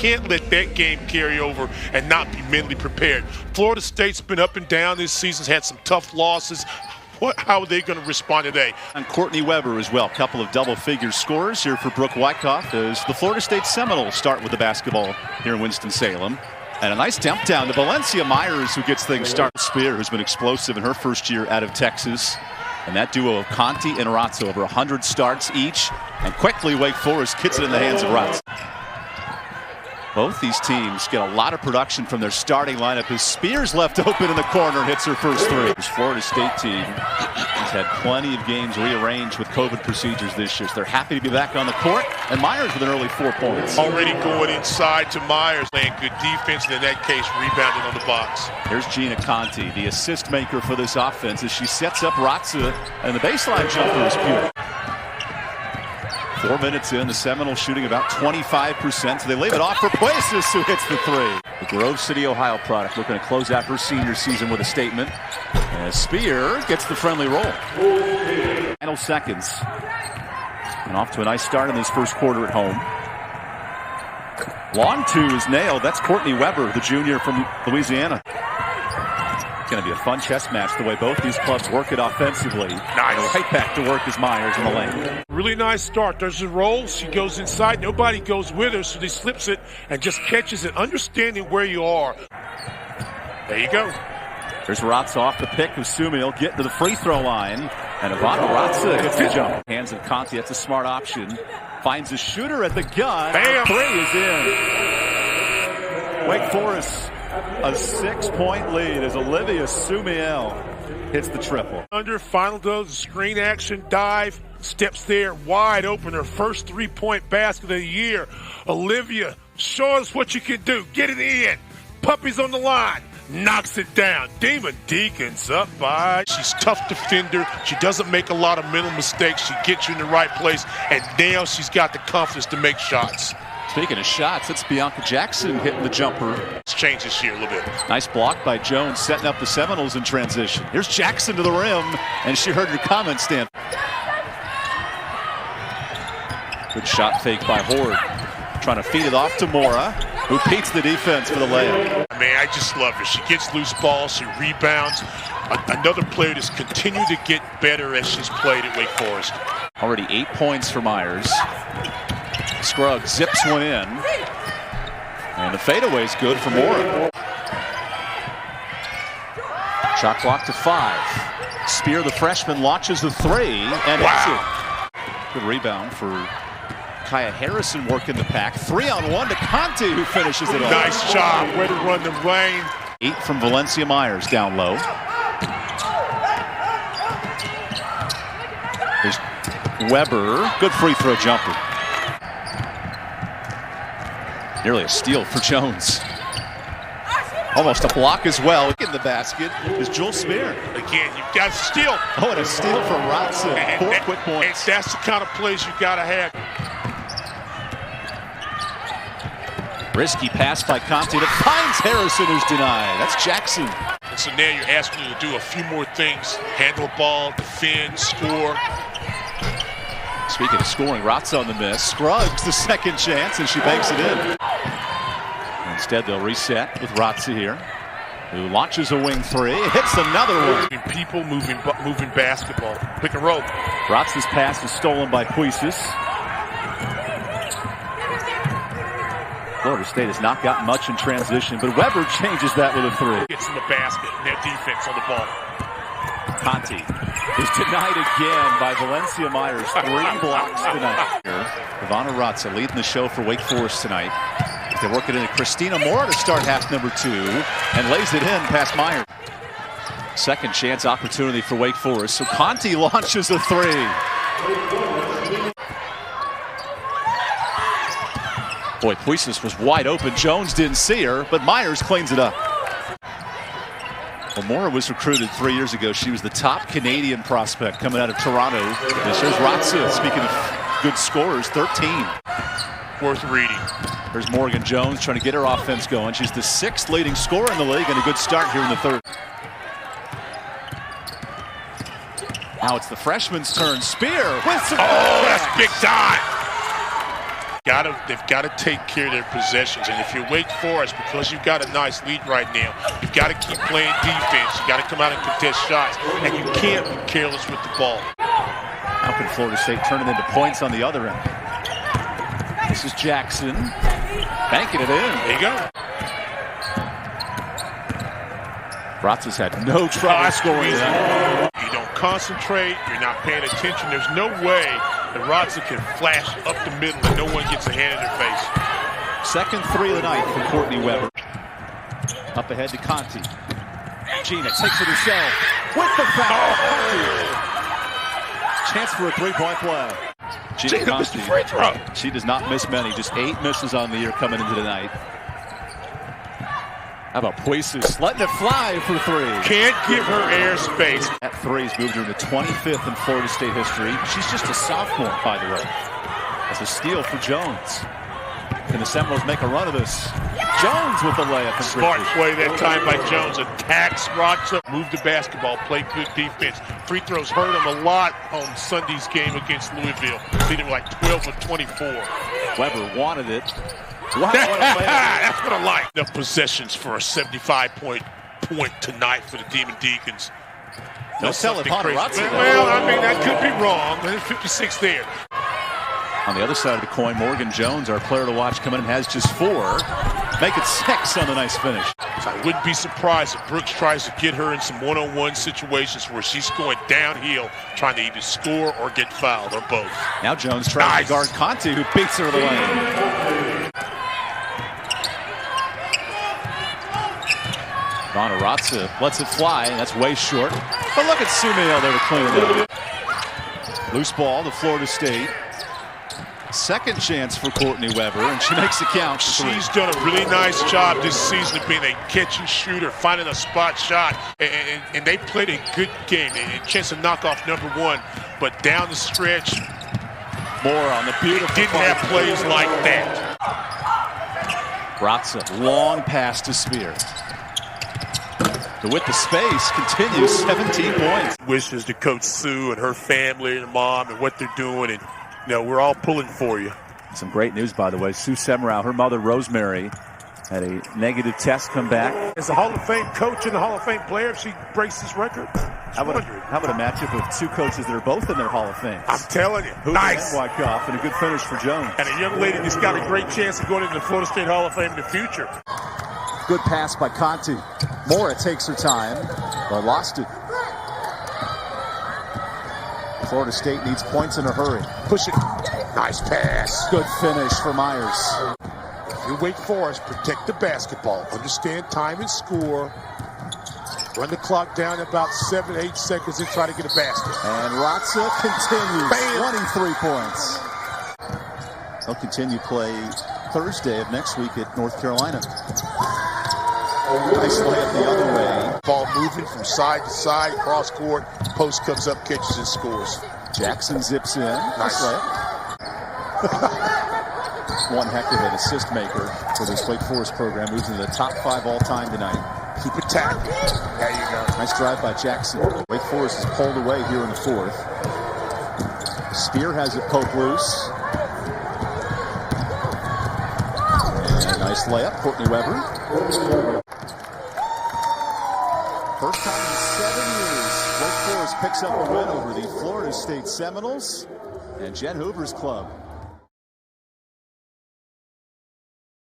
can't let that game carry over and not be mentally prepared. Florida State's been up and down this season, had some tough losses. How are they going to respond today? And Kourtney Weber as well. Couple of double-figure scores here for Brooke Wyckoff as the Florida State Seminoles start with the basketball here in Winston-Salem. And a nice dump down to Valencia Myers, who gets things started. Spear, who's been explosive in her first year out of Texas. And that duo of Conti and Raca, over 100 starts each. And quickly, Wake Forest gets it in the hands of Raca. Both these teams get a lot of production from their starting lineup as Spears left open in the corner and hits her first three. This Florida State team has had plenty of games rearranged with COVID procedures this year. So they're happy to be back on the court. And Myers with an early 4 points. Already going inside to Myers, playing good defense, and in that case, rebounding on the box. Here's Gina Conti, the assist maker for this offense, as she sets up Raca, and the baseline jumper is pure. 4 minutes in, the Seminoles shooting about 25%. So they leave it off for Places, who hits the three. The Grove City, Ohio product looking to close out her senior season with a statement. As Spear gets the friendly roll. Final seconds. And off to a nice start in this first quarter at home. Long two is nailed. That's Kourtney Weber, the junior from Louisiana. It's going to be a fun chess match the way both these clubs work it offensively. Nice. Right back to work as Myers in the lane. Really nice start. There's a roll. She goes inside. Nobody goes with her, so she slips it and just catches it, understanding where you are. There you go. There's Raca off the pick of Sumiel, getting to the free throw line. And Ivana Raca hits the jump. Hands of Conti, that's a smart option. Finds a shooter at the gun. Bam! Three is in. Wake Forest, a 6-point lead as Olivia Sumiel hits the triple. Under, final does the screen action, dive, steps there, wide open, her first 3-point basket of the year. Olivia, show us what you can do. Get it in. Puppies on the line. Knocks it down. Demon Deacons up by. She's a tough defender. She doesn't make a lot of mental mistakes. She gets you in the right place, and now she's got the confidence to make shots. Speaking of shots, it's Bianca Jackson hitting the jumper. It's changed this year a little bit. Nice block by Jones, setting up the Seminoles in transition. Here's Jackson to the rim, and she heard your comment, Stan. Good shot fake by Horde. Trying to feed it off to Mora, who beats the defense for the layup. Man, I just love her. She gets loose balls, she rebounds. Another player that's continued to get better as she's played at Wake Forest. Already 8 points for Myers. Scruggs zips one in. And the fadeaway is good for Mora. Shot clock to 5. Spear, the freshman, launches the three and hits it. Good rebound for Kaya Harrison working the pack. 3-on-1 to Conti, who finishes it off. Nice job. Way to run the lane. 8 from Valencia Myers down low. There's Weber. Good free throw jumper. Nearly a steal for Jones. Almost a block as well. In the basket is Jewel Spear. Again, you've got to steal. Oh, and a steal from Raca. 4 quick points. And that's the kind of plays you've got to have. Risky pass by Conti that finds Harrison, who's denied. That's Jackson. And so now you're asking you to do a few more things. Handle the ball, defend, score. Speaking of scoring, Raca on the miss. Scruggs the second chance, and she banks it in. Instead, they'll reset with Raca here, who launches a wing three, hits another one. People moving basketball. Pick and roll. Raca's pass is stolen by Puisis. Florida State has not gotten much in transition, but Weber changes that with a three. Gets in the basket, and their defense on the ball. Conti is denied again by Valencia Myers. 3 blocks tonight. Ivana Raca leading the show for Wake Forest tonight. They work it into Christina Mora to start half number 2 and lays it in past Myers. Second chance opportunity for Wake Forest. So Conti launches a three. Boy, Puisis was wide open. Jones didn't see her, but Myers cleans it up. Well, Mora was recruited 3 years ago. She was the top Canadian prospect coming out of Toronto. And here's Raca, speaking of good scorers, 13. Worth reading. There's Morgan Jones trying to get her offense going. She's the 6th leading scorer in the league and a good start here in the third. Now it's the freshman's turn. Spear with some that's big time. They've got to take care of their possessions. And if you're Wake Forest, because you've got a nice lead right now, you've got to keep playing defense. You've got to come out and contest shots. And you can't be careless with the ball. How can Florida State turn it into points on the other end? This is Jackson. Banking it in. There you go. Raca's had no trouble scoring that. You don't concentrate. You're not paying attention. There's no way that Raca can flash up the middle and no one gets a hand in their face. Second three of the night for Kourtney Weber. Up ahead to Conti. Gina takes it herself with the foul. Chance for a three-point play. Gina missed the free throw. She does not miss many. Just 8 misses on the year coming into the night. How about Puesus letting it fly for three? Can't give her airspace. That three's moved her to 25th in Florida State history. She's just a sophomore, by the way. That's a steal for Jones. Can the Seminoles make a run of this? Jones with the layup. Smart play that time by Jones. Attacks Raca. Move the basketball. Play good defense. Free throws hurt him a lot on Sunday's game against Louisville. They were like 12 of 24. Weber wanted it. Wow, that's what I like. The possessions for a 75-point tonight for the Demon Deacons. Don't sell it, Raca. Well, I mean, that could be wrong. There's 56 there. On the other side of the coin, Morgan Jones, our player to watch, coming in, has just 4. Make it 6 on the nice finish. So I wouldn't be surprised if Brooks tries to get her in some one-on-one situations where she's going downhill, trying to either score or get fouled, or both. Now Jones tries to guard Conti, who beats her to the lane. Ivana Raca lets it fly, and that's way short. But look at Sumio there to clean it up. Loose ball to Florida State. Second chance for Kourtney Weber, and she makes the count. She's done a really nice job this season of being a catch-and shooter, finding a spot shot, and they played a good game. A chance to knock off number 1, but down the stretch, more on the beautiful. Didn't have plays like that. Raca, long pass to Spear. With the space, continues 17 points. Wishes to Coach Sue and her family and her mom and what they're doing, and we're all pulling for you. Some great news, by the way. Sue Semrau, her mother Rosemary, had a negative test come back. As a Hall of Fame coach and a Hall of Fame player, if she breaks this record, how about a matchup of 2 coaches that are both in their Hall of Fame? I'm telling you, nice. Wyckoff, and a good finish for Jones. And a young lady that's got a great chance of going into the Florida State Hall of Fame in the future. Good pass by Conti. Mora takes her time, but lost it. Florida State needs points in a hurry. Push it. Nice pass. Good finish for Myers. If you're Wake Forest, protect the basketball. Understand time and score. Run the clock down about 7-8 seconds and try to get a basket. And Raca continues. Bam. 23 points. They'll continue play Thursday of next week at North Carolina. Nice layup the other way. Ball moving from side to side, cross court. Post comes up, catches and scores. Jackson zips in. Nice layup. One heck of an assist maker for this Wake Forest program. Moves into the top 5 all-time tonight. Keep attacking. There you go. Nice drive by Jackson. Wake Forest is pulled away here in the 4th. Spear has it poked loose. And a nice layup, Kourtney Weber. First time in 7 years, Wake Forest picks up a win over the Florida State Seminoles and Jen Hoover's club.